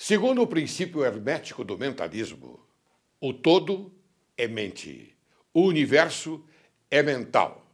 Segundo o princípio hermético do mentalismo, o todo é mente, o universo é mental.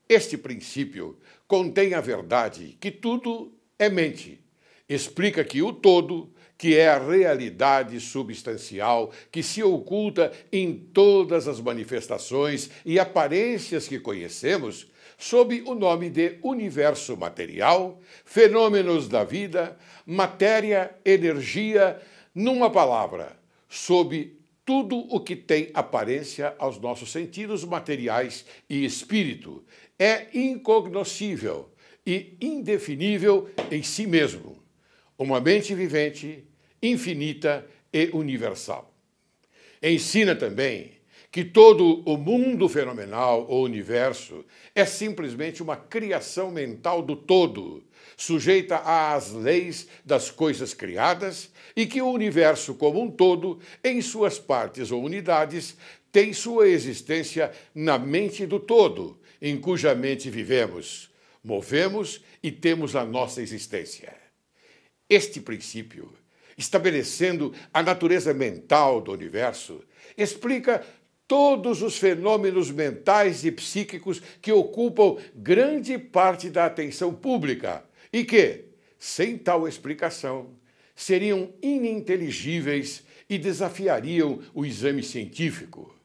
Este princípio contém a verdade que tudo é mente. Explica que o todo, que é a realidade substancial que se oculta em todas as manifestações e aparências que conhecemos, sob o nome de universo material, fenômenos da vida, matéria, energia, numa palavra, sob tudo o que tem aparência aos nossos sentidos materiais e espírito, é incognoscível e indefinível em si mesmo. Uma mente vivente, infinita e universal. Ensina também que todo o mundo fenomenal, ou universo, é simplesmente uma criação mental do todo, sujeita às leis das coisas criadas, e que o universo como um todo, em suas partes ou unidades, tem sua existência na mente do todo, em cuja mente vivemos, movemos e temos a nossa existência. Este princípio, estabelecendo a natureza mental do universo, explica todos os fenômenos mentais e psíquicos que ocupam grande parte da atenção pública e que, sem tal explicação, seriam ininteligíveis e desafiariam o exame científico.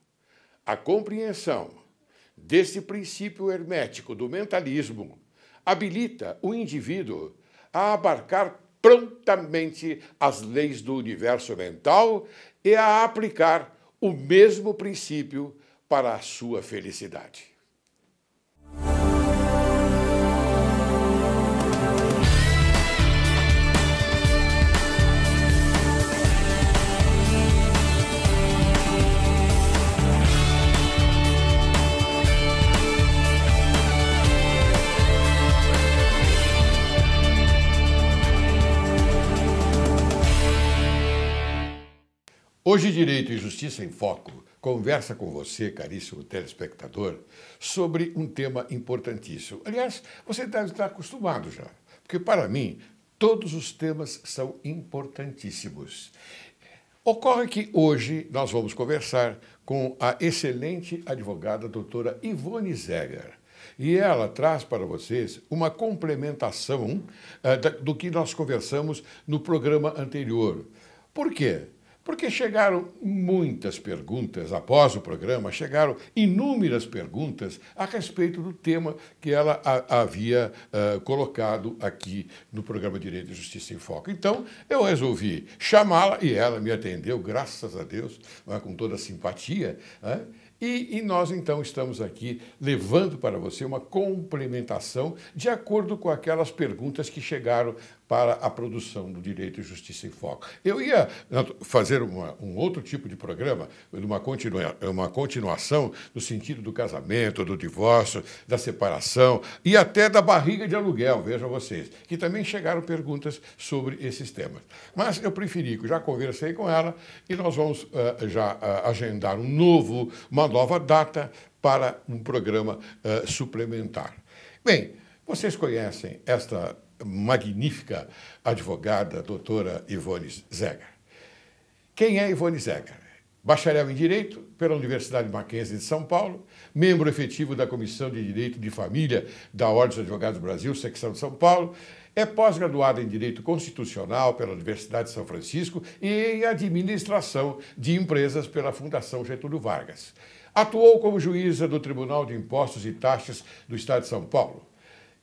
A compreensão deste princípio hermético do mentalismo habilita o indivíduo a abarcar prontamente as leis do universo mental e a aplicar o mesmo princípio para a sua felicidade. Hoje, Direito e Justiça em Foco conversa com você, caríssimo telespectador, sobre um tema importantíssimo. Aliás, você deve estar acostumado já, porque para mim todos os temas são importantíssimos. Ocorre que hoje nós vamos conversar com a excelente advogada doutora Ivone Zeger. E ela traz para vocês uma complementação do que nós conversamos no programa anterior. Por quê? Porque chegaram muitas perguntas, após o programa, chegaram inúmeras perguntas a respeito do tema que ela havia colocado aqui no programa Direito e Justiça em Foco. Então, eu resolvi chamá-la e ela me atendeu, graças a Deus, com toda a simpatia, e nós, então, estamos aqui levando para você uma complementação de acordo com aquelas perguntas que chegaram para a produção do Direito e Justiça em Foco. Eu ia fazer um outro tipo de programa, uma continuação no sentido do casamento, do divórcio, da separação e até da barriga de aluguel, vejam vocês, que também chegaram perguntas sobre esses temas. Mas eu preferi, já conversei com ela e nós vamos já agendar uma nova data para um programa suplementar. Bem, vocês conhecem esta magnífica advogada, doutora Ivone Zeger. Quem é Ivone Zeger? Bacharel em Direito pela Universidade Mackenzie de São Paulo, membro efetivo da Comissão de Direito de Família da Ordem dos Advogados do Brasil, secção de São Paulo, é pós-graduada em Direito Constitucional pela Universidade de São Francisco e em Administração de Empresas pela Fundação Getúlio Vargas. Atuou como juíza do Tribunal de Impostos e Taxas do Estado de São Paulo.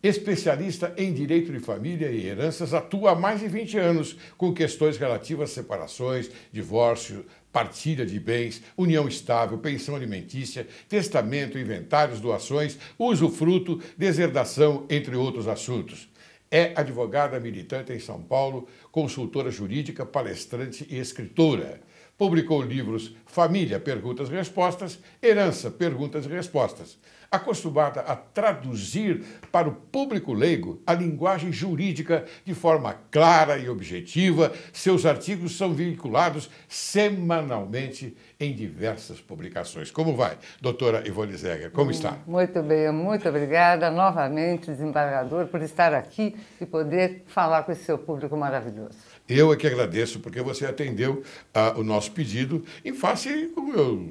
Especialista em direito de família e heranças, atua há mais de 20 anos com questões relativas a separações, divórcio, partilha de bens, união estável, pensão alimentícia, testamento, inventários, doações, usufruto, deserdação, entre outros assuntos. É advogada militante em São Paulo, consultora jurídica, palestrante e escritora. Publicou livros Família, Perguntas e Respostas, Herança, Perguntas e Respostas. Acostumada a traduzir para o público leigo a linguagem jurídica de forma clara e objetiva, seus artigos são veiculados semanalmente em diversas publicações. Como vai, doutora Ivone Zeger? Como está? Muito bem, muito obrigada novamente, desembargador, por estar aqui e poder falar com esse seu público maravilhoso. Eu é que agradeço porque você atendeu o nosso pedido em face, como eu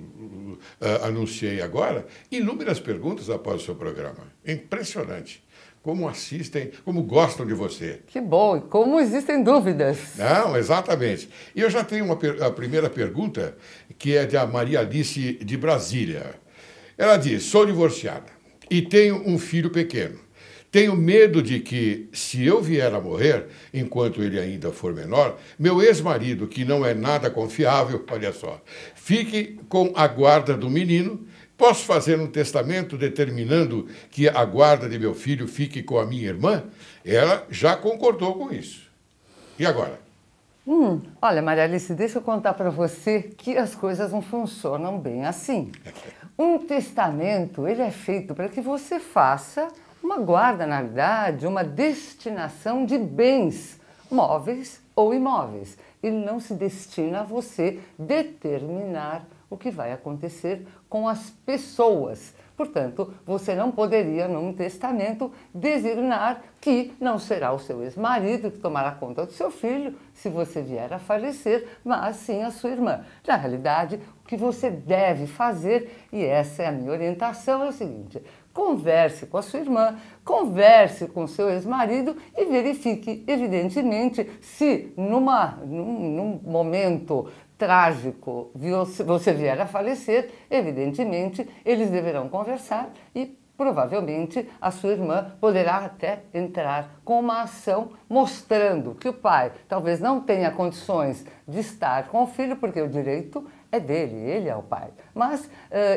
anunciei agora, inúmeras perguntas após o seu programa. É impressionante como assistem, como gostam de você. Que bom, e como existem dúvidas. Não, exatamente. E eu já tenho a primeira pergunta, que é da Maria Alice de Brasília. Ela diz, sou divorciada e tenho um filho pequeno. Tenho medo de que, se eu vier a morrer, enquanto ele ainda for menor, meu ex-marido, que não é nada confiável, olha só, fique com a guarda do menino. Posso fazer um testamento determinando que a guarda de meu filho fique com a minha irmã? Ela já concordou com isso. E agora? Olha, Maria Alice, deixa eu contar para você que as coisas não funcionam bem assim. Um testamento, ele é feito para que você faça uma guarda, na verdade, uma destinação de bens, móveis ou imóveis. Ele não se destina a você determinar o que vai acontecer com as pessoas. Portanto, você não poderia, num testamento, designar que não será o seu ex-marido que tomará conta do seu filho se você vier a falecer, mas sim a sua irmã. Na realidade, o que você deve fazer, e essa é a minha orientação, é o seguinte: converse com a sua irmã, converse com o seu ex-marido e verifique, evidentemente, se num momento trágico você vier a falecer, evidentemente, eles deverão conversar e provavelmente a sua irmã poderá até entrar com uma ação mostrando que o pai talvez não tenha condições de estar com o filho, porque o direito é dele, ele é o pai. Mas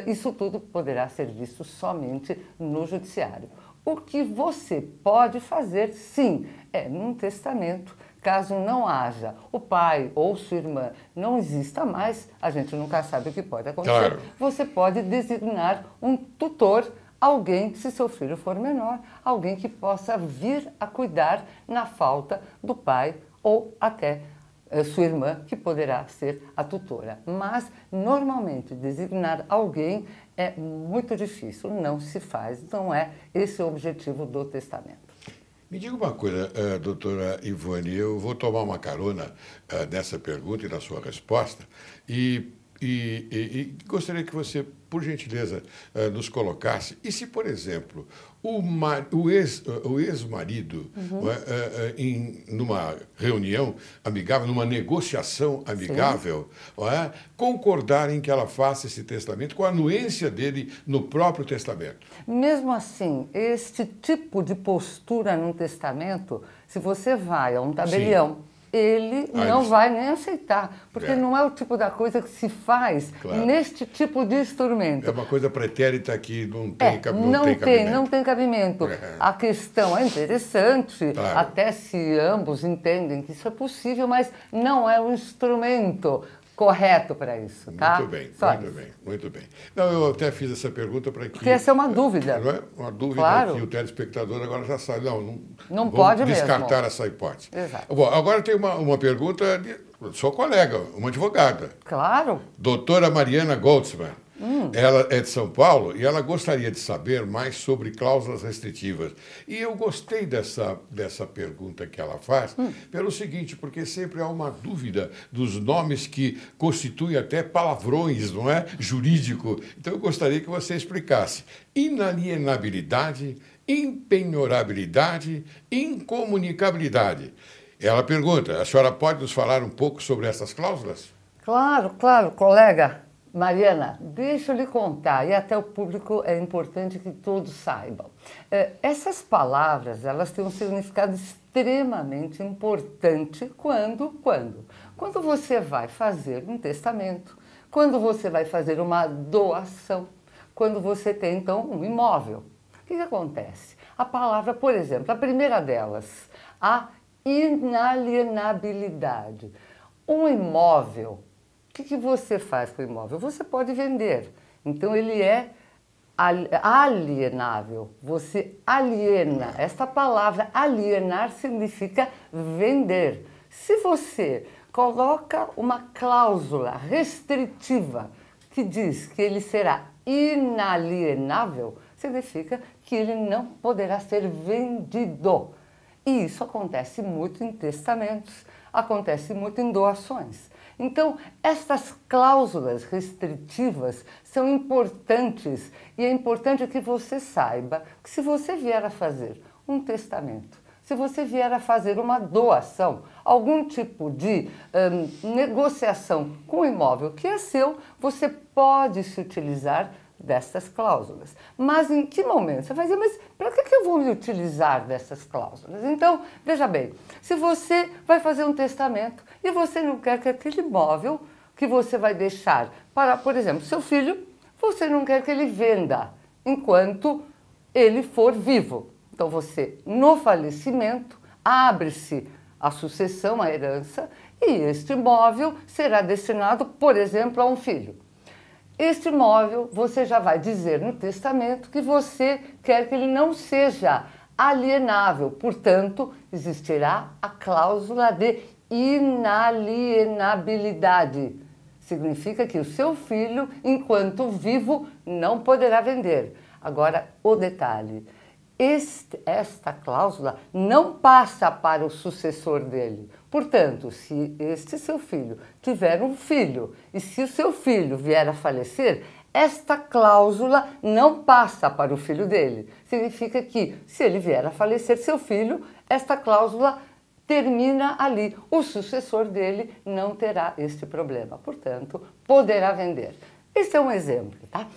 isso tudo poderá ser visto somente no judiciário. O que você pode fazer, sim, é num testamento. Caso não haja o pai ou sua irmã não exista mais, a gente nunca sabe o que pode acontecer. Claro. Você pode designar um tutor, alguém, se seu filho for menor, alguém que possa vir a cuidar na falta do pai ou até sua irmã, que poderá ser a tutora. Mas, normalmente, designar alguém é muito difícil, não se faz, não é esse o objetivo do testamento. Me diga uma coisa, doutora Ivone, eu vou tomar uma carona nessa pergunta e na sua resposta e gostaria que você, por gentileza, nos colocasse. E se, por exemplo, o ex-marido, numa reunião amigável, numa negociação amigável, concordar em que ela faça esse testamento com a anuência dele no próprio testamento? Mesmo assim, este tipo de postura num testamento, se você vai a um tabelião, ele não vai nem aceitar, porque não é o tipo da coisa que se faz neste tipo de instrumento. É uma coisa pretérita que não tem cabimento. Não tem cabimento. A questão é interessante, até se ambos entendem que isso é possível, mas não é o instrumento correto para isso, tá? Muito bem. Não, eu até fiz essa pergunta para que... Porque essa é uma dúvida. Não é? Uma dúvida que o telespectador agora já sabe. Não pode mesmo. Descartar essa hipótese. Exato. Bom, agora tem uma pergunta de sua colega, uma advogada. Claro. Doutora Mariana Goldsman. Ela é de São Paulo e ela gostaria de saber mais sobre cláusulas restritivas. E eu gostei dessa pergunta que ela faz pelo seguinte, porque sempre há uma dúvida dos nomes que constituem até palavrões, não é? Jurídico. Então eu gostaria que você explicasse. Inalienabilidade, impenhorabilidade, incomunicabilidade. Ela pergunta, a senhora pode nos falar um pouco sobre essas cláusulas? Claro, colega. Mariana, deixa eu lhe contar, e até o público é importante que todos saibam. Essas palavras, elas têm um significado extremamente importante quando você vai fazer um testamento, quando você vai fazer uma doação, quando você tem, então, um imóvel. O que acontece? A palavra, por exemplo, a primeira delas, a inalienabilidade. Um imóvel, o que você faz com o imóvel? Você pode vender. Então, ele é alienável. Você aliena. Esta palavra alienar significa vender. Se você coloca uma cláusula restritiva que diz que ele será inalienável, significa que ele não poderá ser vendido. E isso acontece muito em testamentos. acontece muito em doações. Então, estas cláusulas restritivas são importantes e é importante que você saiba que se você vier a fazer um testamento, se você vier a fazer uma doação, algum tipo de negociação com o imóvel que é seu, você pode se utilizar dessas cláusulas. Mas em que momento? Você vai dizer, mas para que eu vou me utilizar dessas cláusulas? Então, veja bem, se você vai fazer um testamento e você não quer que aquele imóvel que você vai deixar para, por exemplo, seu filho, você não quer que ele venda enquanto ele for vivo. Então você, no falecimento, abre-se a sucessão, a herança, e este imóvel será destinado, por exemplo, a um filho. Este imóvel, você já vai dizer no testamento que você quer que ele não seja alienável, portanto, existirá a cláusula de inalienabilidade. Significa que o seu filho, enquanto vivo, não poderá vender. Agora, o detalhe. Esta cláusula não passa para o sucessor dele. Portanto, se este seu filho tiver um filho e se o seu filho vier a falecer, esta cláusula não passa para o filho dele. Significa que, se ele vier a falecer seu filho, esta cláusula termina ali. O sucessor dele não terá este problema. Portanto, poderá vender. Esse é um exemplo, tá?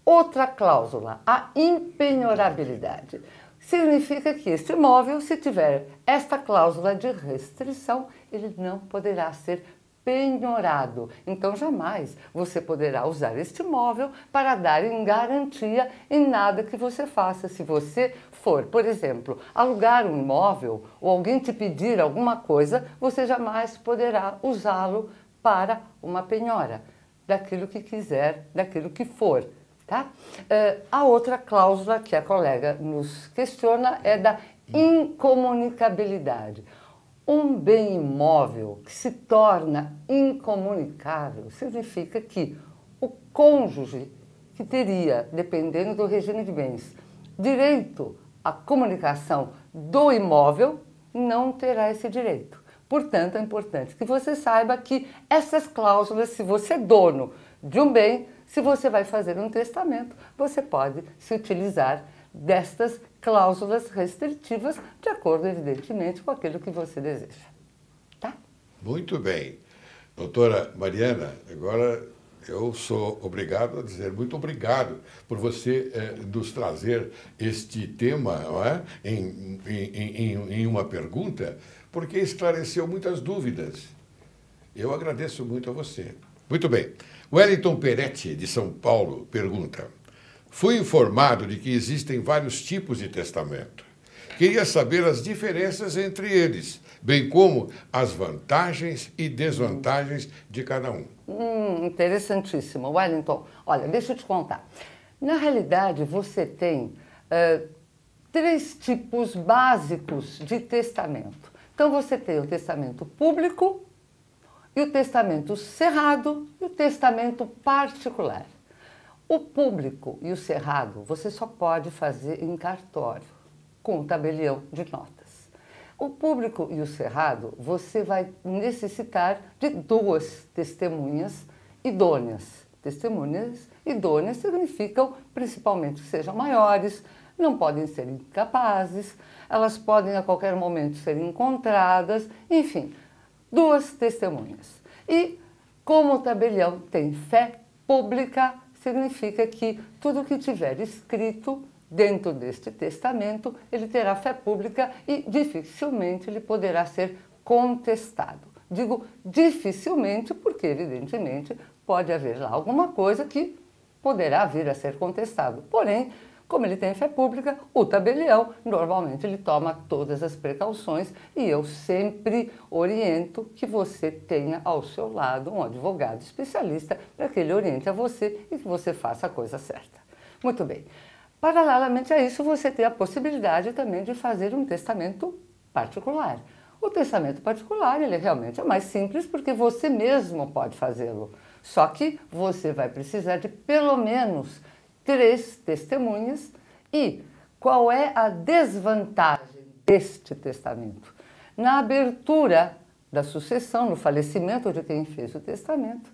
Outra cláusula, a impenhorabilidade. Significa que este imóvel, se tiver esta cláusula de restrição, ele não poderá ser penhorado. Então, jamais você poderá usar este imóvel para dar em garantia em nada que você faça. Se você for, por exemplo, alugar um imóvel ou alguém te pedir alguma coisa, você jamais poderá usá-lo para uma penhora daquilo que quiser, daquilo que for. Tá? A outra cláusula que a colega nos questiona é da incomunicabilidade. Um bem imóvel que se torna incomunicável significa que o cônjuge que teria, dependendo do regime de bens, direito à comunicação do imóvel, não terá esse direito. Portanto, é importante que você saiba que essas cláusulas, se você é dono de um bem, se você vai fazer um testamento, você pode se utilizar destas cláusulas restritivas, de acordo, evidentemente, com aquilo que você deseja. Tá? Muito bem. Doutora Mariana, agora eu sou obrigado a dizer muito obrigado por você nos trazer este tema, não é? em uma pergunta, porque esclareceu muitas dúvidas. Eu agradeço muito a você. Muito bem. Wellington Peretti, de São Paulo, pergunta: fui informado de que existem vários tipos de testamento. Queria saber as diferenças entre eles, bem como as vantagens e desvantagens de cada um. Interessantíssimo, Wellington. Olha, deixa eu te contar. Na realidade, você tem 3 tipos básicos de testamento. Então, você tem o testamento público, e o testamento cerrado e o testamento particular. O público e o cerrado você só pode fazer em cartório, com um tabelião de notas. O público e o cerrado você vai necessitar de 2 testemunhas idôneas. Testemunhas idôneas significam principalmente que sejam maiores, não podem ser incapazes, elas podem a qualquer momento ser encontradas, enfim, 2 testemunhas. E como o tabelião tem fé pública, significa que tudo que tiver escrito dentro deste testamento, ele terá fé pública e dificilmente ele poderá ser contestado. Digo dificilmente porque, evidentemente, pode haver lá alguma coisa que poderá vir a ser contestado. Porém, como ele tem fé pública, o tabelião, normalmente ele toma todas as precauções e eu sempre oriento que você tenha ao seu lado um advogado especialista para que ele oriente a você e que você faça a coisa certa. Muito bem. Paralelamente a isso, você tem a possibilidade também de fazer um testamento particular. O testamento particular, ele realmente é mais simples porque você mesmo pode fazê-lo. Só que você vai precisar de pelo menos 3 testemunhas. E qual é a desvantagem deste testamento? Na abertura da sucessão, no falecimento de quem fez o testamento.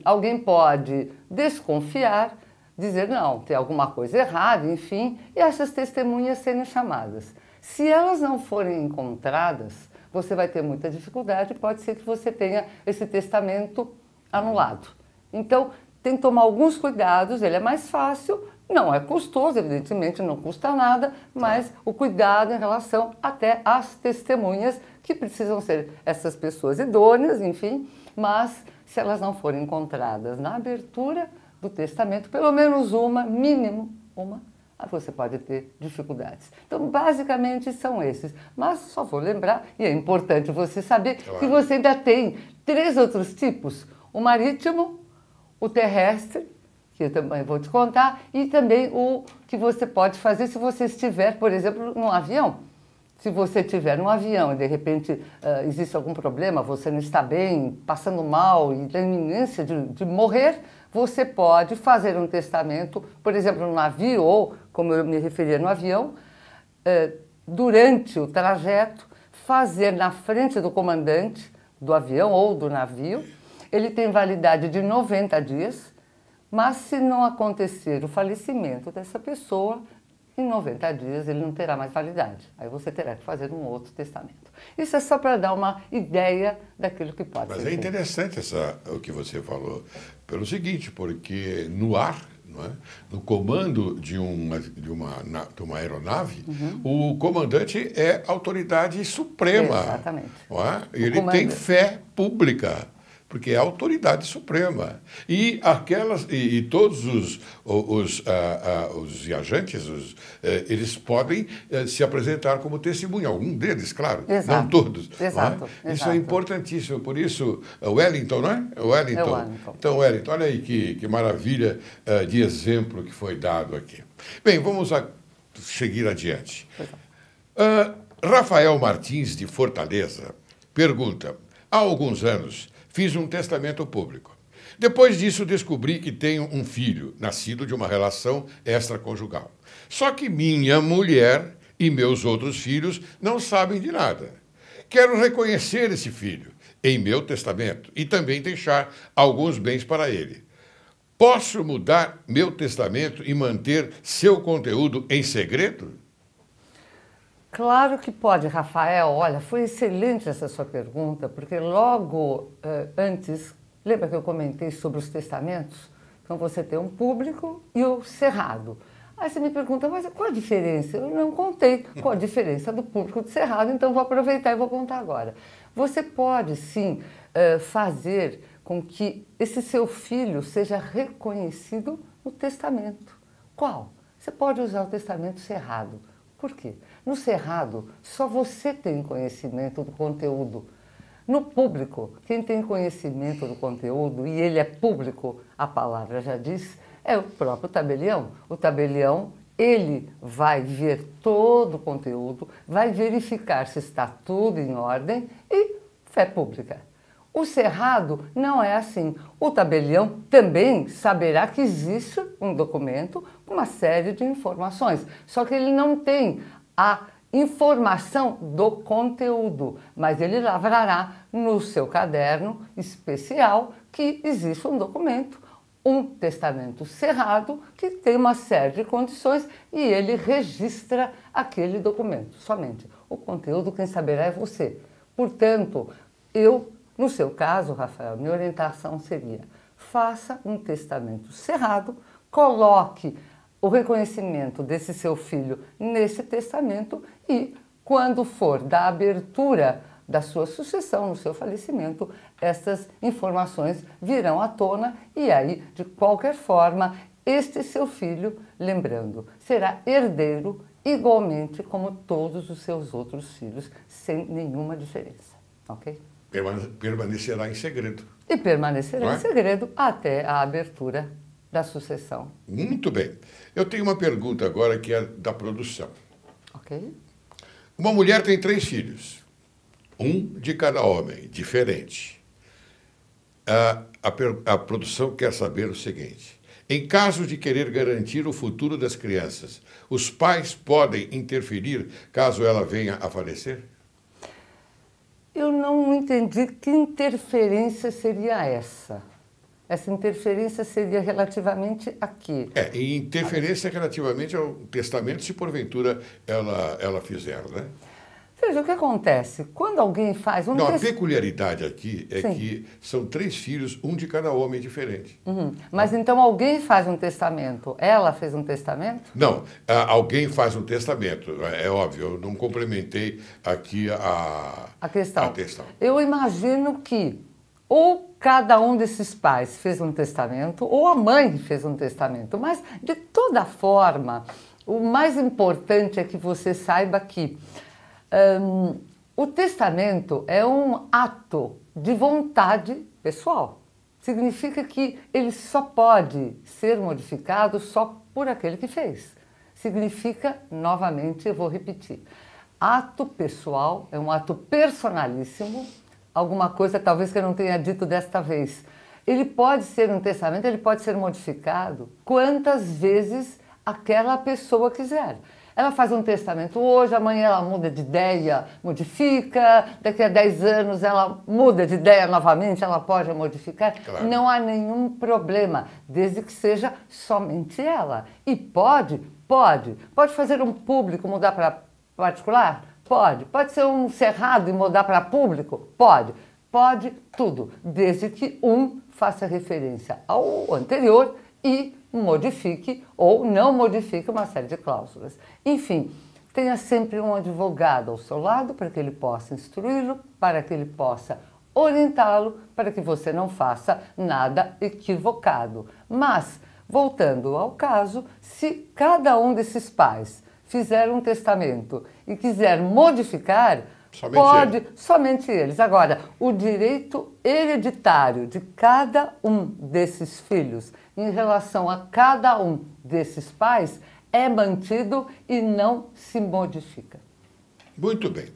Alguém pode desconfiar, dizer não, tem alguma coisa errada, enfim, e essas testemunhas serem chamadas. Se elas não forem encontradas, você vai ter muita dificuldade, pode ser que você tenha esse testamento anulado. Então, tem que tomar alguns cuidados, ele é mais fácil, não é custoso, evidentemente não custa nada, mas o cuidado em relação até às testemunhas, que precisam ser essas pessoas idôneas, enfim, mas se elas não forem encontradas na abertura do testamento, pelo menos uma, mínimo uma, você pode ter dificuldades. Então, basicamente, são esses. Mas só vou lembrar, e é importante você saber, que você ainda tem 3 outros tipos. O marítimo, o terrestre, que eu também vou te contar, e também o que você pode fazer se você estiver, por exemplo, num avião. Se você estiver num avião e, de repente, existe algum problema, você não está bem, passando mal e tem iminência de morrer, você pode fazer um testamento, por exemplo, no navio, ou, como eu me referia, no avião, durante o trajeto, fazer na frente do comandante do avião ou do navio. Ele tem validade de 90 dias, mas se não acontecer o falecimento dessa pessoa, em 90 dias ele não terá mais validade. Aí você terá que fazer um outro testamento. Isso é só para dar uma ideia daquilo que pode ser. Mas é interessante o que você falou, pelo seguinte, porque no ar, não é? No comando de uma aeronave, o comandante é autoridade suprema. Exatamente. Não é? Ele tem fé pública, porque é a autoridade suprema. E todos os viajantes, eles podem se apresentar como testemunha, algum deles, claro, exato. não todos. Exato, não é? exato. Isso é importantíssimo, por isso, Wellington, não é? Wellington. É Wellington. Então, Wellington, olha aí que maravilha de exemplo que foi dado aqui. Bem, vamos seguir adiante. Rafael Martins, de Fortaleza, pergunta: há alguns anos fiz um testamento público. Depois disso, descobri que tenho um filho, nascido de uma relação extraconjugal. Só que minha mulher e meus outros filhos não sabem de nada. Quero reconhecer esse filho em meu testamento e também deixar alguns bens para ele. Posso mudar meu testamento e manter seu conteúdo em segredo? Claro que pode, Rafael. Olha, foi excelente essa sua pergunta, porque logo antes, lembra que eu comentei sobre os testamentos? Então você tem um público e o cerrado. Aí você me pergunta, mas qual a diferença? Eu não contei qual a diferença do público e do cerrado, então vou aproveitar e vou contar agora. Você pode, sim, fazer com que esse seu filho seja reconhecido no testamento. Qual? Você pode usar o testamento cerrado. Por quê? No cerrado, só você tem conhecimento do conteúdo. No público, quem tem conhecimento do conteúdo, e ele é público, a palavra já diz, é o próprio tabelião. O tabelião, ele vai ver todo o conteúdo, vai verificar se está tudo em ordem e fé pública. O cerrado não é assim. O tabelião também saberá que existe um documento com uma série de informações, só que ele não tem a informação do conteúdo, mas ele lavrará no seu caderno especial que existe um documento, um testamento cerrado, que tem uma série de condições e ele registra aquele documento. Somente o conteúdo quem saberá é você. Portanto, no seu caso, Rafael, minha orientação seria: faça um testamento cerrado, coloque o reconhecimento desse seu filho nesse testamento e, quando for da abertura da sua sucessão, no seu falecimento, essas informações virão à tona e aí, de qualquer forma, este seu filho, lembrando, será herdeiro igualmente como todos os seus outros filhos, sem nenhuma diferença, ok? Permanecerá em segredo. E permanecerá em segredo até a abertura da sucessão. Muito bem. Eu tenho uma pergunta agora que é da produção. Ok. Uma mulher tem 3 filhos, um de cada homem, diferente. A produção quer saber o seguinte: em caso de querer garantir o futuro das crianças, os pais podem interferir caso ela venha a falecer? Eu não entendi que interferência seria essa. Essa interferência seria relativamente a quê? E interferência relativamente ao testamento, se porventura ela fizer, né? Veja, o que acontece? Quando alguém faz um Não, a testamento... peculiaridade aqui é Sim. que são 3 filhos, um de cada homem diferente. Mas então alguém faz um testamento. Ela fez um testamento? Não, alguém faz um testamento, é óbvio, eu não complementei aqui A questão. a questão. Eu imagino que ou cada um desses pais fez um testamento, ou a mãe fez um testamento. Mas, de toda forma, o mais importante é que você saiba que o testamento é um ato de vontade pessoal. Significa que ele só pode ser modificado só por aquele que fez. Significa, novamente, eu vou repetir, ato pessoal é um ato personalíssimo, alguma coisa talvez que eu não tenha dito desta vez. Ele pode ser um testamento, ele pode ser modificado quantas vezes aquela pessoa quiser. Ela faz um testamento hoje, amanhã ela muda de ideia, modifica, daqui a 10 anos ela muda de ideia novamente, ela pode modificar. Claro. Não há nenhum problema, desde que seja somente ela. E pode fazer um público mudar para particular? Pode ser um cerrado e mudar para público? Pode tudo, desde que um faça referência ao anterior e modifique ou não modifique uma série de cláusulas. Enfim, tenha sempre um advogado ao seu lado para que ele possa instruí-lo, para que ele possa orientá-lo, para que você não faça nada equivocado. Mas, voltando ao caso, se cada um desses pais fizer um testamento e quiser modificar, somente eles. Agora, o direito hereditário de cada um desses filhos em relação a cada um desses pais é mantido e não se modifica. Muito bem.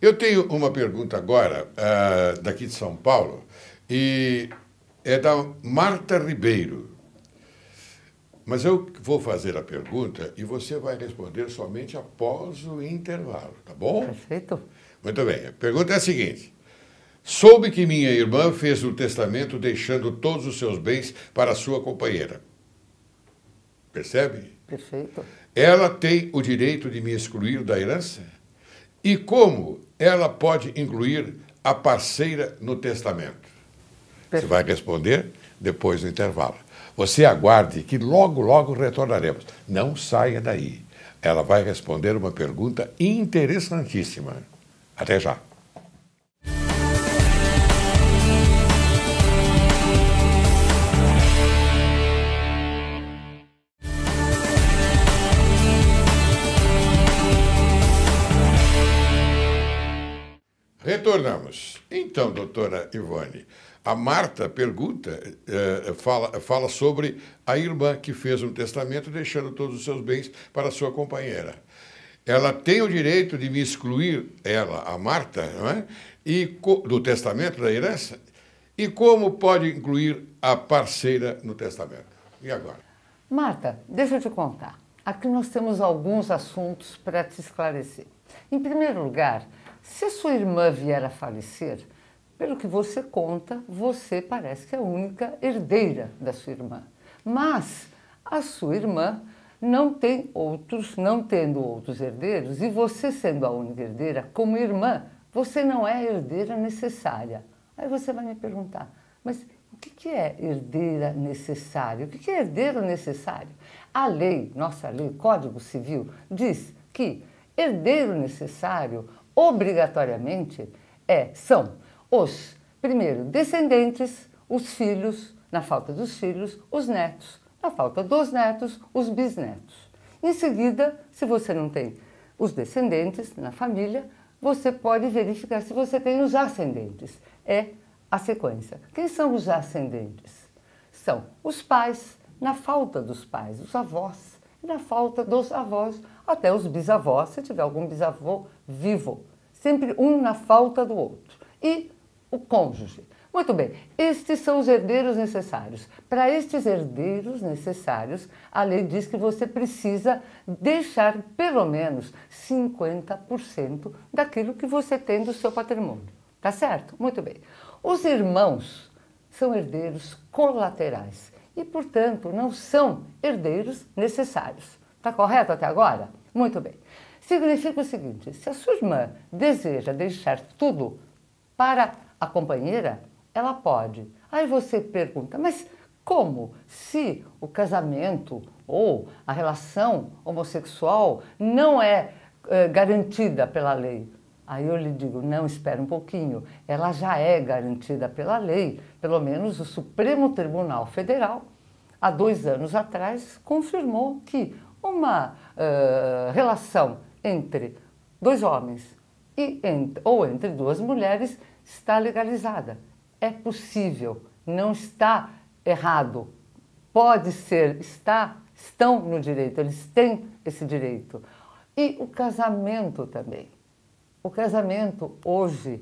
Eu tenho uma pergunta agora, daqui de São Paulo, e é da Marta Ribeiro. Mas eu vou fazer a pergunta e você vai responder somente após o intervalo, tá bom? Perfeito. Muito bem. A pergunta é a seguinte. Soube que minha irmã fez um testamento deixando todos os seus bens para a sua companheira. Percebe? Perfeito. Ela tem o direito de me excluir da herança? E como ela pode incluir a parceira no testamento? Você vai responder depois do intervalo. Você aguarde que logo, logo retornaremos. Não saia daí. Ela vai responder uma pergunta interessantíssima. Até já. Retornamos. Então, doutora Ivone, a Marta fala sobre a irmã que fez um testamento deixando todos os seus bens para a sua companheira. Ela tem o direito de me excluir, ela, a Marta, não é? Do testamento, da herança? E como pode incluir a parceira no testamento? E agora? Marta, deixa eu te contar. Aqui nós temos alguns assuntos para te esclarecer. Em primeiro lugar, se a sua irmã vier a falecer, pelo que você conta, você parece que é a única herdeira da sua irmã. Mas a sua irmã não tendo outros herdeiros, e você sendo a única herdeira, como irmã, você não é herdeira necessária. Aí você vai me perguntar, mas o que é herdeira necessária? O que é herdeiro necessário? A lei, nossa lei, Código Civil, diz que herdeiro necessário, obrigatoriamente, são os, primeiro, descendentes, os filhos, na falta dos filhos, os netos. Na falta dos netos, os bisnetos. Em seguida, se você não tem os descendentes na família, você pode verificar se você tem os ascendentes. É a sequência. Quem são os ascendentes? São os pais, na falta dos pais, os avós. E na falta dos avós, até os bisavós, se tiver algum bisavô vivo. Sempre um na falta do outro. E o cônjuge. Muito bem, estes são os herdeiros necessários. Para estes herdeiros necessários, a lei diz que você precisa deixar pelo menos 50% daquilo que você tem do seu patrimônio. Tá certo? Muito bem. Os irmãos são herdeiros colaterais e, portanto, não são herdeiros necessários. Tá correto até agora? Muito bem. Significa o seguinte, se a sua irmã deseja deixar tudo para a companheira, ela pode. Aí você pergunta, mas como? Se o casamento ou a relação homossexual não é garantida pela lei. Aí eu lhe digo, não, espera um pouquinho, ela já é garantida pela lei, pelo menos o Supremo Tribunal Federal, há 2 anos atrás, confirmou que uma relação entre 2 homens ou entre 2 mulheres está legalizada. É possível, não está errado, pode ser, estão no direito, eles têm esse direito. E o casamento também. O casamento hoje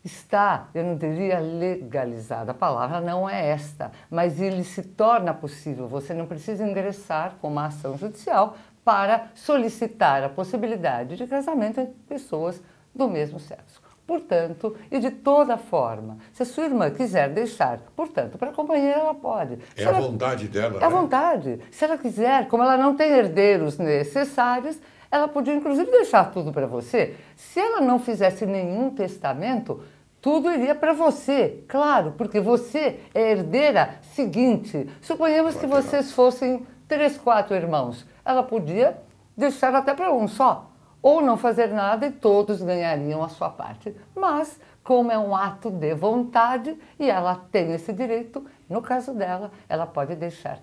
está, eu não diria legalizado, a palavra não é esta, mas ele se torna possível. Você não precisa ingressar com uma ação judicial para solicitar a possibilidade de casamento entre pessoas do mesmo sexo. Portanto, e de toda forma, se a sua irmã quiser deixar, portanto, para a companheira ela pode. É a vontade dela, É a vontade. Se ela quiser, como ela não tem herdeiros necessários, ela podia, inclusive, deixar tudo para você. Se ela não fizesse nenhum testamento, tudo iria para você, claro, porque você é herdeira seguinte. Suponhamos que vocês fossem 3, 4 irmãos. Ela podia deixar até para um só, ou não fazer nada e todos ganhariam a sua parte. Mas, como é um ato de vontade e ela tem esse direito, no caso dela, ela pode deixar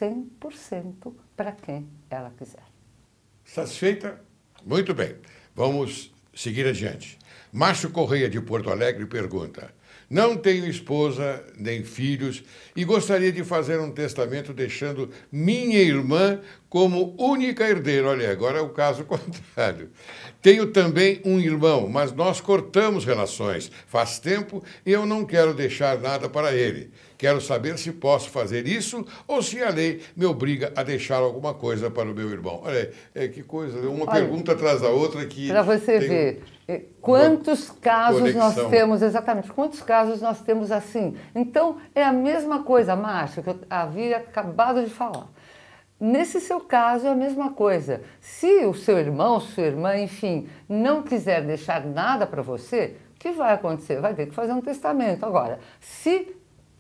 100% para quem ela quiser. Satisfeita? Muito bem. Vamos seguir adiante. Márcio Correia, de Porto Alegre, pergunta: não tenho esposa nem filhos e gostaria de fazer um testamento deixando minha irmã como única herdeira. Olha, agora é o caso contrário. Tenho também um irmão, mas nós cortamos relações faz tempo e eu não quero deixar nada para ele. Quero saber se posso fazer isso ou se a lei me obriga a deixar alguma coisa para o meu irmão. Olha, que coisa, uma pergunta atrás da outra que... Para você ver quantos casos nós temos, exatamente, quantos casos nós temos assim. Então, é a mesma coisa, Márcio, que eu havia acabado de falar. Nesse seu caso é a mesma coisa. Se o seu irmão, sua irmã, enfim, não quiser deixar nada para você, o que vai acontecer? Vai ter que fazer um testamento. Agora, se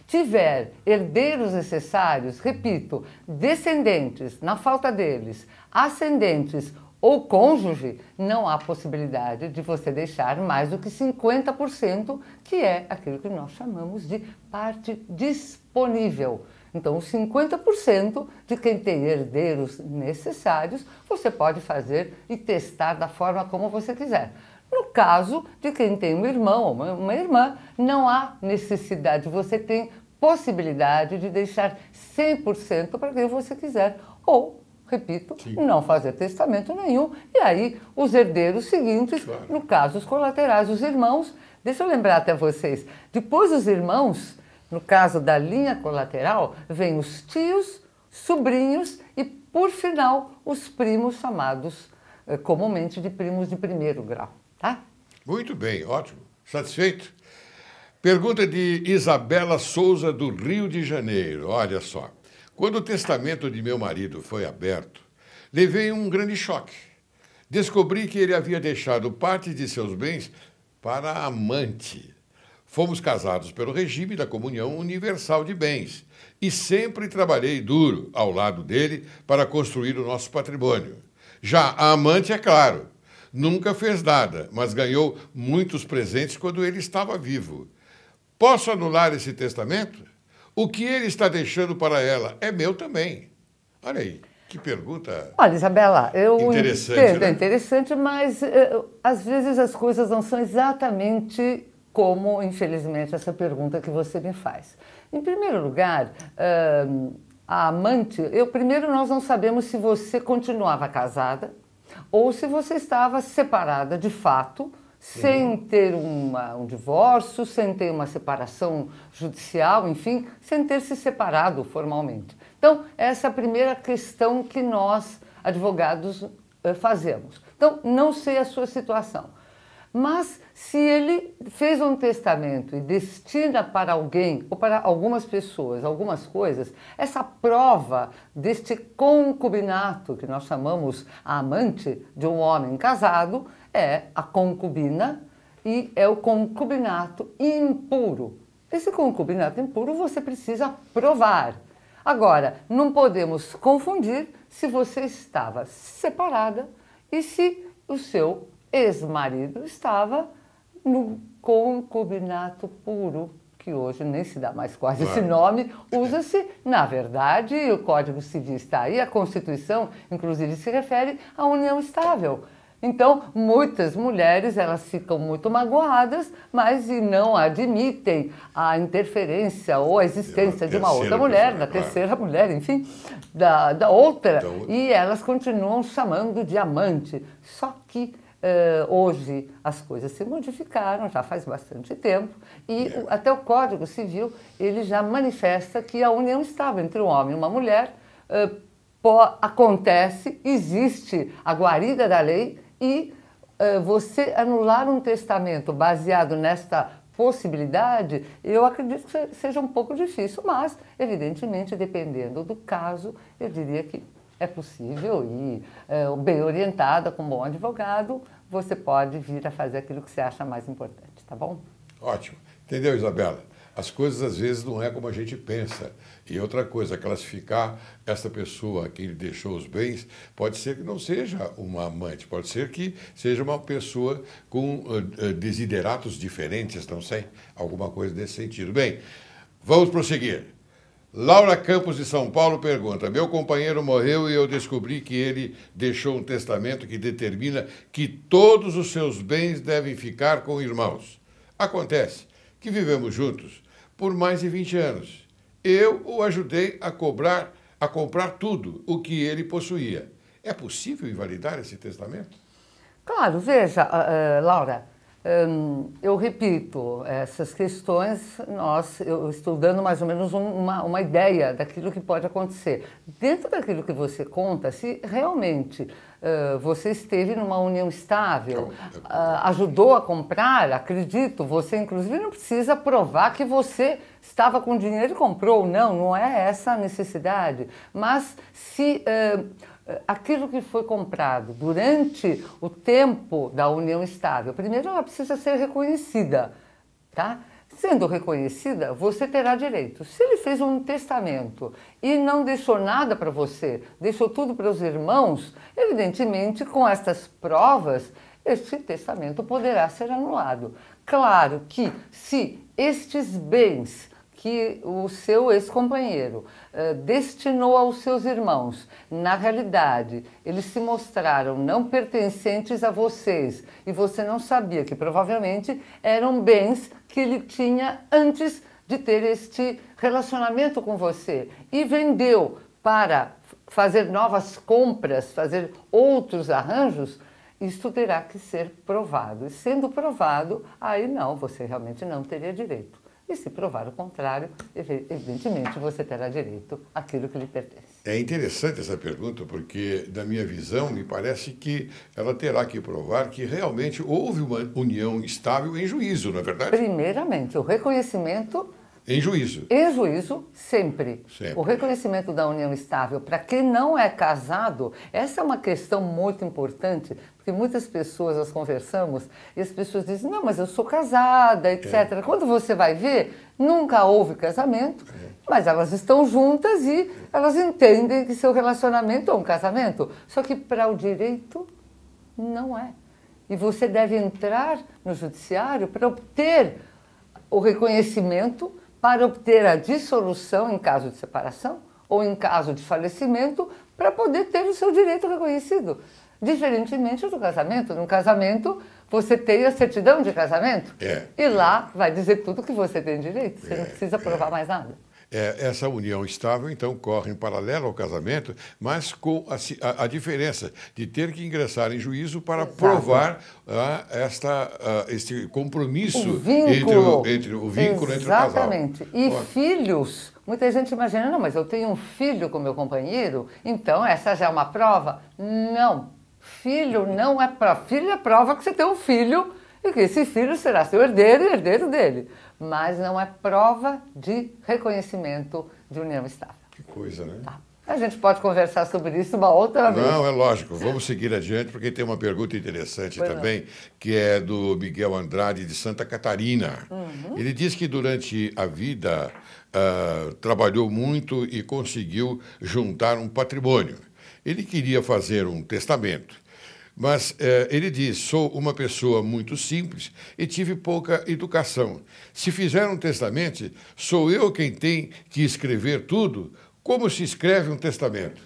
tiver herdeiros necessários, repito, descendentes, na falta deles, ascendentes ou cônjuge, não há possibilidade de você deixar mais do que 50%, que é aquilo que nós chamamos de parte disponível. Então, os 50% de quem tem herdeiros necessários, você pode fazer e testar da forma como você quiser. No caso de quem tem um irmão ou uma irmã, não há necessidade, você tem possibilidade de deixar 100% para quem você quiser. Ou, repito, não fazer testamento nenhum. E aí, os herdeiros seguintes, no caso, os colaterais, os irmãos. Deixa eu lembrar até vocês, depois dos irmãos, no caso da linha colateral, vem os tios, sobrinhos e, por final, os primos chamados comumente de primos de primeiro grau. Tá? Muito bem, ótimo. Satisfeito? Pergunta de Isabela Souza, do Rio de Janeiro. Olha só, quando o testamento de meu marido foi aberto, levei um grande choque. Descobri que ele havia deixado parte de seus bens para a amante. Fomos casados pelo regime da comunhão universal de bens e sempre trabalhei duro ao lado dele para construir o nosso patrimônio. Já a amante, é claro, nunca fez nada, mas ganhou muitos presentes quando ele estava vivo. Posso anular esse testamento? O que ele está deixando para ela é meu também. Olha aí, que pergunta. Olha, Isabela, eu interessante, entendo, né? é interessante, mas às vezes as coisas não são exatamente como, infelizmente, essa pergunta que você me faz. Em primeiro lugar, a amante, primeiro nós não sabemos se você continuava casada ou se você estava separada de fato, sem ter um divórcio, sem ter uma separação judicial, enfim, sem ter se separado formalmente. Então, essa é a primeira questão que nós, advogados, fazemos. Então, não sei a sua situação. Mas se ele fez um testamento e destina para alguém ou para algumas pessoas algumas coisas, essa prova deste concubinato, que nós chamamos a amante de um homem casado, é a concubina e é o concubinato impuro. Esse concubinato impuro você precisa provar. Agora, não podemos confundir se você estava separada e se o seu ex-marido estava no concubinato puro, que hoje nem se dá mais quase esse nome, usa-se, na verdade, o Código Civil está aí, a Constituição, inclusive, se refere à união estável. Então, muitas mulheres, elas ficam muito magoadas, mas e não admitem a interferência ou a existência de uma outra mulher, da terceira mulher, enfim, da outra, e elas continuam chamando de amante. Só que hoje as coisas se modificaram, já faz bastante tempo, e até o Código Civil, ele já manifesta que a união estável entre um homem e uma mulher acontece, existe a guarida da lei, e você anular um testamento baseado nesta possibilidade, eu acredito que seja um pouco difícil, mas, evidentemente, dependendo do caso, eu diria que é possível e, bem orientada, com um bom advogado, você pode vir a fazer aquilo que você acha mais importante, tá bom? Ótimo. Entendeu, Isabela? As coisas às vezes não é como a gente pensa. E outra coisa, classificar essa pessoa a quem ele deixou os bens, pode ser que não seja uma amante, pode ser que seja uma pessoa com desideratos diferentes, não sei, alguma coisa nesse sentido. Bem, vamos prosseguir. Laura Campos de São Paulo pergunta: meu companheiro morreu e eu descobri que ele deixou um testamento que determina que todos os seus bens devem ficar com irmãos. Acontece que vivemos juntos por mais de 20 anos. Eu o ajudei a comprar tudo o que ele possuía. É possível invalidar esse testamento? Claro, veja, Laura, eu repito, essas questões, eu estou dando mais ou menos uma ideia daquilo que pode acontecer. Dentro daquilo que você conta, se realmente você esteve numa união estável, ajudou a comprar, acredito, você inclusive não precisa provar que você estava com dinheiro e comprou, não é essa a necessidade. Mas se aquilo que foi comprado durante o tempo da união estável, primeiro ela precisa ser reconhecida, tá? Sendo reconhecida, você terá direito. Se ele fez um testamento e não deixou nada para você, deixou tudo para os irmãos, evidentemente, com estas provas, este testamento poderá ser anulado. Claro que se estes bens que o seu ex-companheiro destinou aos seus irmãos, na realidade, eles se mostraram não pertencentes a vocês e você não sabia que provavelmente eram bens que ele tinha antes de ter este relacionamento com você e vendeu para fazer novas compras, fazer outros arranjos, isto terá que ser provado. E sendo provado, aí não, você realmente não teria direito. E se provar o contrário, evidentemente você terá direito àquilo que lhe pertence. É interessante essa pergunta, porque, na minha visão, me parece que ela terá que provar que realmente houve uma união estável em juízo, não é verdade? Primeiramente, o reconhecimento... Em juízo. Em juízo, sempre. O reconhecimento da união estável, para quem não é casado, essa é uma questão muito importante, porque muitas pessoas, nós conversamos, e as pessoas dizem, não, mas eu sou casada, etc. Quando você vai ver, nunca houve casamento, mas elas estão juntas e elas entendem que seu relacionamento é um casamento. Só que para o direito, não é. E você deve entrar no judiciário para obter o reconhecimento, para obter a dissolução em caso de separação ou em caso de falecimento, para poder ter o seu direito reconhecido. Diferentemente do casamento. No casamento, você tem a certidão de casamento e lá vai dizer tudo que você tem direito. Você não precisa provar mais nada. Essa união estável, então, corre em paralelo ao casamento, mas com a diferença de ter que ingressar em juízo para provar este compromisso entre o vínculo entre o casal. Exatamente. E filhos, muita gente imagina, não, mas eu tenho um filho com meu companheiro, então essa já é uma prova? Não. Filho não é prova. Filho é prova que você tem um filho e que esse filho será seu herdeiro e herdeiro dele. Mas não é prova de reconhecimento de união estável. Que coisa, né? Tá. A gente pode conversar sobre isso uma outra vez. Não, é lógico. Vamos seguir adiante, porque tem uma pergunta interessante também, que é do Miguel Andrade, de Santa Catarina. Ele diz que durante a vida trabalhou muito e conseguiu juntar um patrimônio. Ele queria fazer um testamento, mas ele diz, sou uma pessoa muito simples e tive pouca educação. Se fizer um testamento, sou eu quem tem que escrever tudo. Como se escreve um testamento?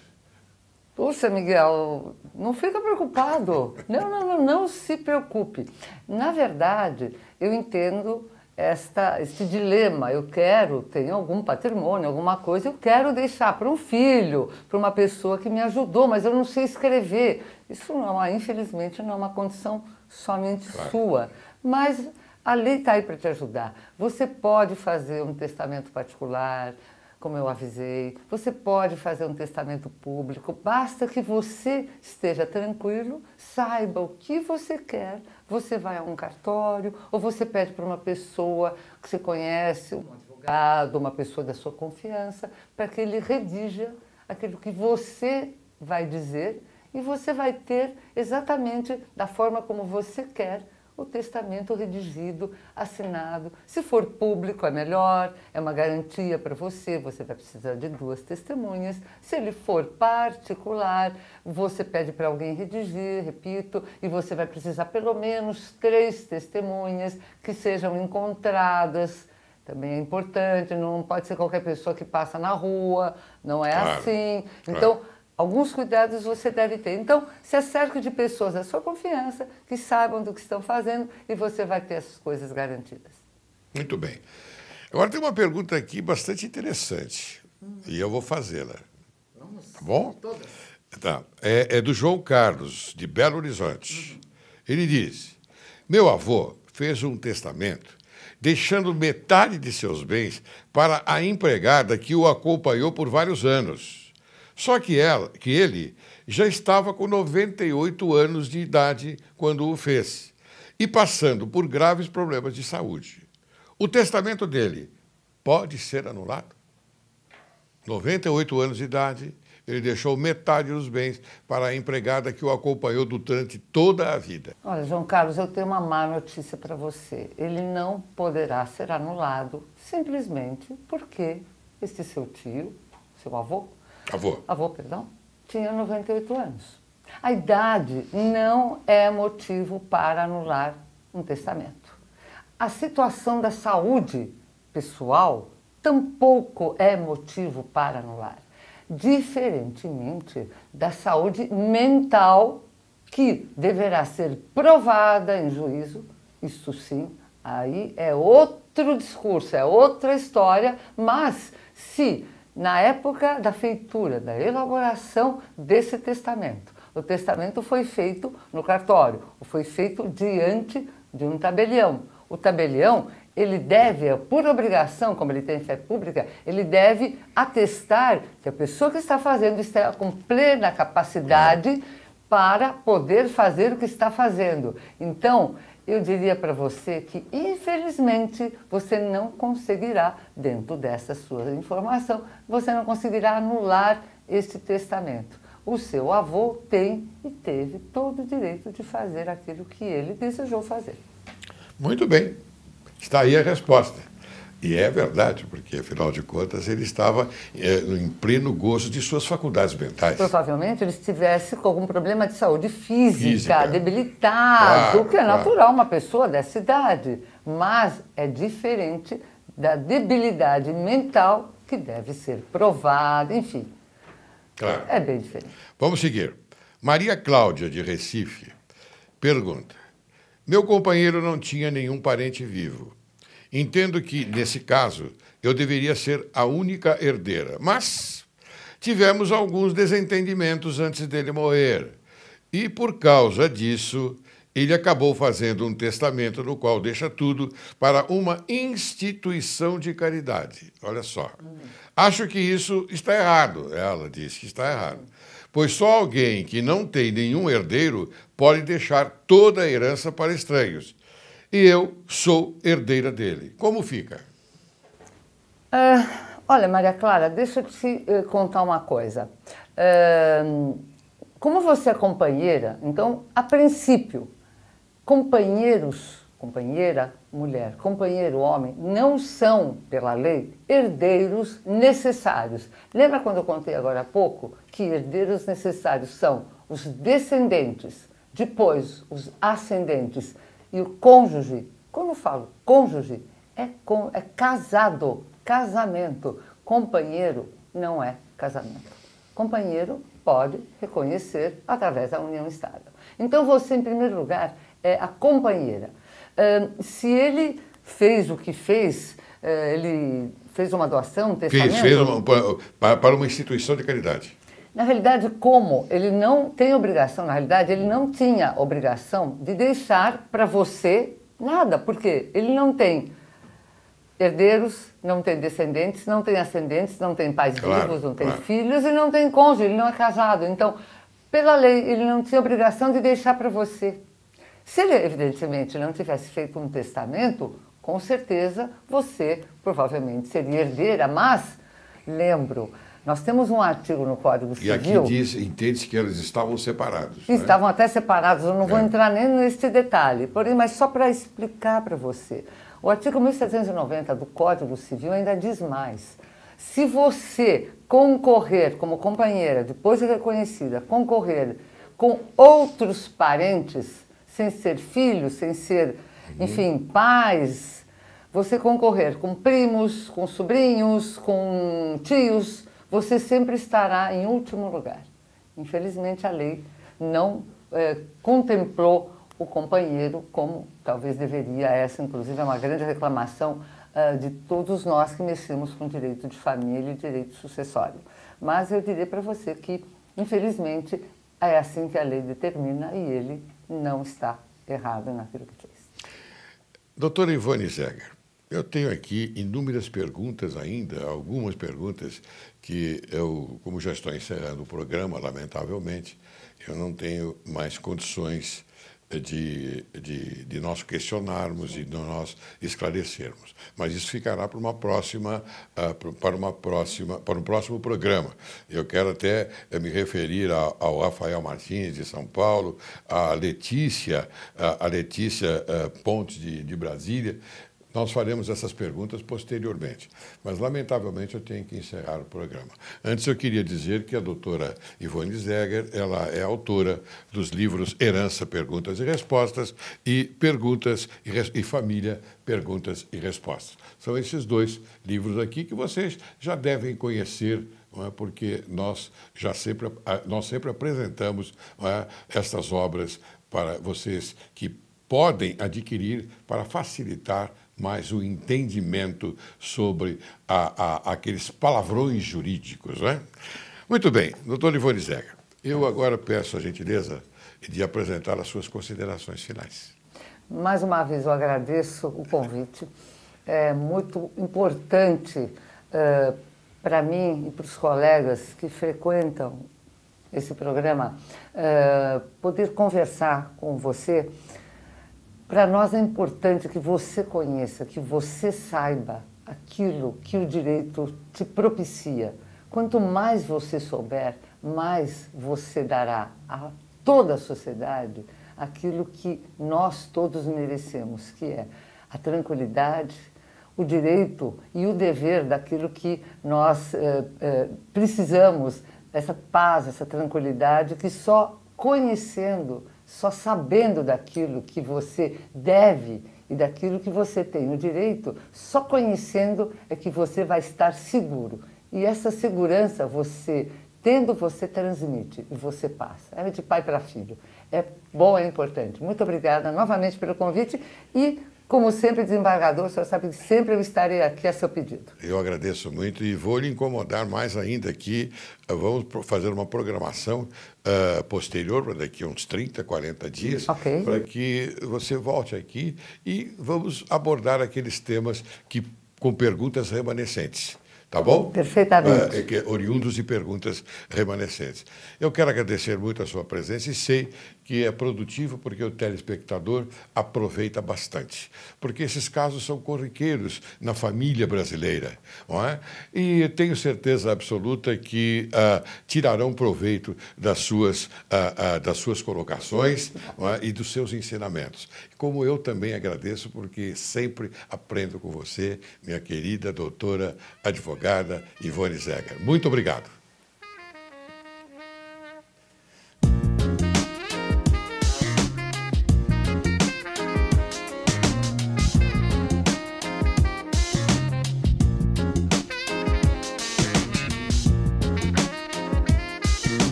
Puxa, Miguel, não fica preocupado. Não se preocupe. Na verdade, eu entendo este dilema. Eu tenho algum patrimônio, alguma coisa, eu quero deixar para um filho, para uma pessoa que me ajudou, mas eu não sei escrever. Isso, infelizmente, não é uma condição somente sua. Mas a lei está aí para te ajudar. Você pode fazer um testamento particular, como eu avisei, você pode fazer um testamento público, basta que você esteja tranquilo, saiba o que você quer, você vai a um cartório ou você pede para uma pessoa que você conhece, um advogado, uma pessoa da sua confiança, para que ele redija aquilo que você vai dizer e você vai ter exatamente da forma como você quer o testamento redigido, assinado. Se for público é melhor, é uma garantia para você, você vai precisar de 2 testemunhas. Se ele for particular, você pede para alguém redigir, repito, e você vai precisar pelo menos 3 testemunhas que sejam encontradas. Também é importante, não pode ser qualquer pessoa que passa na rua, não é assim. Então, alguns cuidados você deve ter. Então, se acerque de pessoas da sua confiança, que saibam do que estão fazendo e você vai ter essas coisas garantidas. Muito bem. Agora tem uma pergunta aqui bastante interessante e eu vou fazê-la. Vamos. Tá bom? Todas. Tá. É do João Carlos, de Belo Horizonte. Ele diz, meu avô fez um testamento deixando metade de seus bens para a empregada que o acompanhou por vários anos. Só que ele já estava com 98 anos de idade quando o fez e passando por graves problemas de saúde. O testamento dele pode ser anulado? 98 anos de idade, ele deixou metade dos bens para a empregada que o acompanhou durante toda a vida. Olha, João Carlos, eu tenho uma má notícia para você. Ele não poderá ser anulado simplesmente porque este seu tio, seu avô, tinha 98 anos. A idade não é motivo para anular um testamento. A situação da saúde pessoal tampouco é motivo para anular. Diferentemente da saúde mental, que deverá ser provada em juízo, isso sim, aí é outro discurso, é outra história, mas se na época da feitura, da elaboração desse testamento, o testamento foi feito no cartório, ou foi feito diante de um tabelião. O tabelião, ele deve, por obrigação, como ele tem fé pública, ele deve atestar que a pessoa que está fazendo está com plena capacidade para poder fazer o que está fazendo. Então, eu diria para você que, infelizmente, você não conseguirá, dentro dessa sua informação, você não conseguirá anular este testamento. O seu avô tem e teve todo o direito de fazer aquilo que ele desejou fazer. Muito bem. Está aí a resposta. E é verdade, porque, afinal de contas, ele estava em pleno gozo de suas faculdades mentais. Provavelmente ele estivesse com algum problema de saúde física. Debilitado, que é natural uma pessoa dessa idade. Mas é diferente da debilidade mental que deve ser provada, enfim. Claro. É bem diferente. Vamos seguir. Maria Cláudia, de Recife, pergunta: meu companheiro não tinha nenhum parente vivo. Entendo que, nesse caso, eu deveria ser a única herdeira, mas tivemos alguns desentendimentos antes dele morrer. E, por causa disso, ele acabou fazendo um testamento no qual deixa tudo para uma instituição de caridade. Olha só. Acho que isso está errado. Ela disse que está errado. Pois só alguém que não tem nenhum herdeiro pode deixar toda a herança para estranhos. e eu sou herdeira dele. Como fica? Olha, Maria Clara, deixa eu te contar uma coisa. Como você é companheira, então, a princípio, companheira mulher, companheiro homem, não são, pela lei, herdeiros necessários. Lembra quando eu contei agora há pouco que herdeiros necessários são os descendentes, depois os ascendentes e o cônjuge? Quando eu falo cônjuge, é casado, casamento. Companheiro não é casamento. Companheiro pode reconhecer através da união estável. Então você, em primeiro lugar, é a companheira. Se ele fez o que fez, ele fez uma doação, um testamento... Fez para uma instituição de caridade. Na realidade, como ele não tem obrigação, na realidade, ele não tinha obrigação de deixar para você nada, porque ele não tem herdeiros, não tem descendentes, não tem ascendentes, não tem pais vivos, não tem filhos e não tem cônjuge, ele não é casado. Então, pela lei, ele não tinha obrigação de deixar para você. Se ele, evidentemente, não tivesse feito um testamento, com certeza você provavelmente seria herdeira, mas, lembro, nós temos um artigo no Código Civil... E aqui entende-se que eles estavam separados. Estavam até separados, eu não vou entrar nem nesse detalhe, porém, mas só para explicar para você. O artigo 1790 do Código Civil ainda diz mais. Se você concorrer como companheira, depois de reconhecida, concorrer com outros parentes, sem ser filhos, sem ser, enfim, pais, você concorrer com primos, com sobrinhos, com tios, você sempre estará em último lugar. Infelizmente, a lei não contemplou o companheiro como talvez deveria. Essa, inclusive, é uma grande reclamação de todos nós que mexemos com direito de família e direito sucessório. Mas eu diria para você que, infelizmente, é assim que a lei determina e ele não está errado naquilo que fez. Doutora Ivone Zeger, eu tenho aqui inúmeras perguntas ainda, algumas perguntas que eu, como já estou encerrando o programa, lamentavelmente, eu não tenho mais condições de nós questionarmos e de nós esclarecermos. Mas isso ficará para um próximo programa. Eu quero até me referir ao Rafael Martins, de São Paulo, a Letícia Pontes, de Brasília. Nós faremos essas perguntas posteriormente, mas, lamentavelmente, eu tenho que encerrar o programa. Antes, eu queria dizer que a doutora Ivone Zeger, ela é autora dos livros Herança, Perguntas e Respostas e Perguntas e Família, Perguntas e Respostas. São esses dois livros aqui que vocês já devem conhecer, não é? Porque nós sempre apresentamos, não é, essas obras para vocês que podem adquirir para facilitar mais o entendimento sobre aqueles palavrões jurídicos, né? Muito bem, doutor Ivone Zeger, eu agora peço a gentileza de apresentar as suas considerações finais. Mais uma vez eu agradeço o convite. É muito importante para mim e para os colegas que frequentam esse programa poder conversar com você. Para nós é importante que você conheça, que você saiba aquilo que o direito te propicia. Quanto mais você souber, mais você dará a toda a sociedade aquilo que nós todos merecemos, que é a tranquilidade, o direito e o dever daquilo que nós precisamos, essa paz, essa tranquilidade que só conhecendo, só sabendo daquilo que você deve e daquilo que você tem o direito, só conhecendo é que você vai estar seguro. E essa segurança, você transmite e você passa. É de pai para filho. É bom, é importante. Muito obrigada novamente pelo convite e, como sempre, desembargador, o senhor sabe que sempre eu estarei aqui a seu pedido. Eu agradeço muito e vou lhe incomodar mais ainda aqui. Vamos fazer uma programação posterior, para daqui a uns 30, 40 dias, okay, para que você volte aqui e vamos abordar aqueles temas com perguntas remanescentes. Tá bom? Perfeitamente. Oriundos de perguntas remanescentes. Eu quero agradecer muito a sua presença e sei que é produtivo porque o telespectador aproveita bastante. Porque esses casos são corriqueiros na família brasileira, não é? E tenho certeza absoluta que tirarão proveito das suas colocações, não é? E dos seus ensinamentos. Como eu também agradeço porque sempre aprendo com você, minha querida doutora advogada Ivone Zeger. Muito obrigado.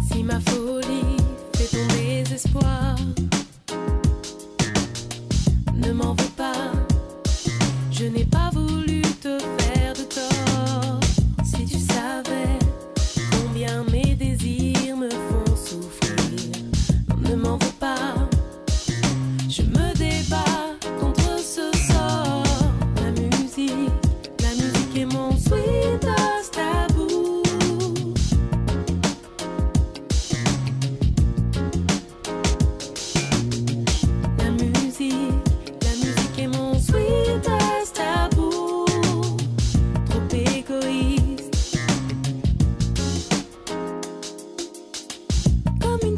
Si ma folie fait ton désespoir, ne m'en veux pas, je n'ai pas voulu te faire de tort. Si tu savais combien mes désirs me font souffrir, ne m'en veux pas, je me débat contre ce sort. La musique est mon sweetest tabou. La musique est mon sweetest tabou. Trop égoïste, comme une